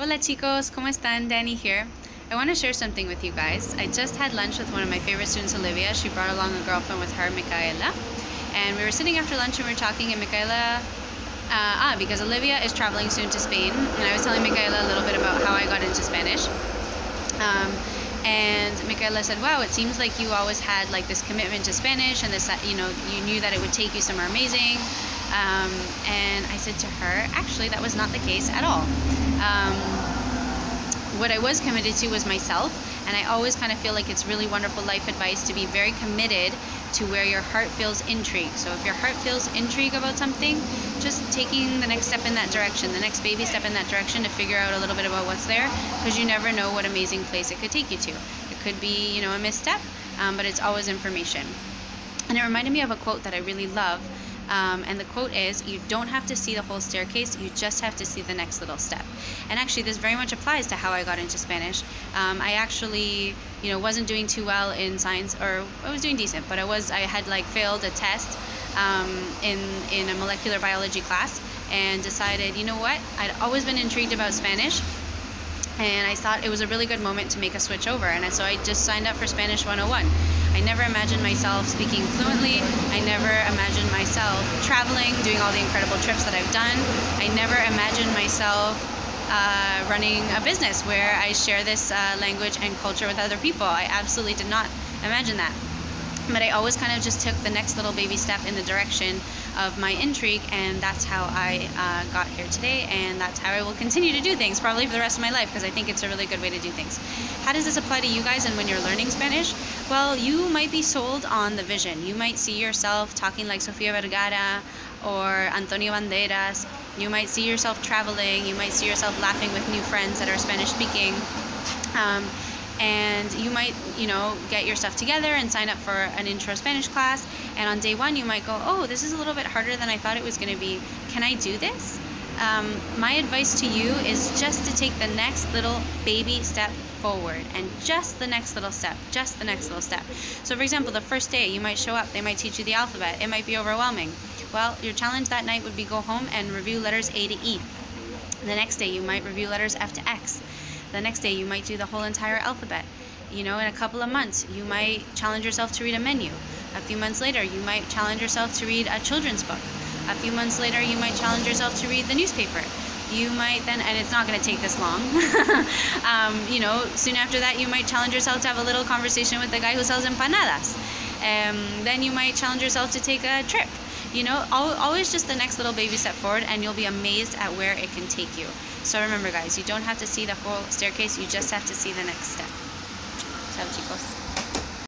Hola chicos, ¿cómo están? Danny here. I want to share something with you guys. I just had lunch with one of my favorite students, Olivia. She brought along a girlfriend with her, Micaela. And we were sitting after lunch and we were talking, and Micaela, because Olivia is traveling soon to Spain, and I was telling Micaela a little bit about how I got into Spanish. And Micaela said, wow, it seems like you always had like this commitment to Spanish, and this, you knew that it would take you somewhere amazing. And I said to her, actually, that was not the case at all. What I was committed to was myself, and I always kind of feel like it's really wonderful life advice to be very committed to where your heart feels intrigue. So if your heart feels intrigue about something, just taking the next step in that direction, the next baby step in that direction to figure out a little bit about what's there, because you never know what amazing place it could take you to. It could be, a misstep, but it's always information. And it reminded me of a quote that I really love. And the quote is, you don't have to see the whole staircase, you just have to see the next little step. And actually this very much applies to how I got into Spanish. I actually, wasn't doing too well in science, or I was doing decent, but I had like failed a test in a molecular biology class, and decided, you know what, I'd always been intrigued about Spanish, and I thought it was a really good moment to make a switch over, and so I just signed up for Spanish 101. I never imagined myself speaking fluently. I never imagined myself traveling, doing all the incredible trips that I've done. I never imagined myself running a business where I share this language and culture with other people. I absolutely did not imagine that. But I always kind of just took the next little baby step in the direction of my intrigue, and that's how I got here today, and that's how I will continue to do things, probably for the rest of my life, because I think it's a really good way to do things. How does this apply to you guys and when you're learning Spanish? Well, you might be sold on the vision. You might see yourself talking like Sofia Vergara or Antonio Banderas. You might see yourself traveling. You might see yourself laughing with new friends that are Spanish speaking. And you might, get your stuff together and sign up for an intro Spanish class, and on day one you might go, oh, this is a little bit harder than I thought it was going to be. Can I do this? My advice to you is just to take the next little baby step forward, and just the next little step, just the next little step. So for example, the first day you might show up, they might teach you the alphabet, it might be overwhelming. Well, your challenge that night would be go home and review letters A to E. The next day you might review letters F to X. The next day you might do the whole entire alphabet. In a couple of months you might challenge yourself to read a menu. A few months later you might challenge yourself to read a children's book. A few months later you might challenge yourself to read the newspaper. You might then, and it's not going to take this long, soon after that you might challenge yourself to have a little conversation with the guy who sells empanadas. Then you might challenge yourself to take a trip. Always just the next little baby step forward, and you'll be amazed at where it can take you. So remember guys, you don't have to see the whole staircase, you just have to see the next step. Ciao chicos.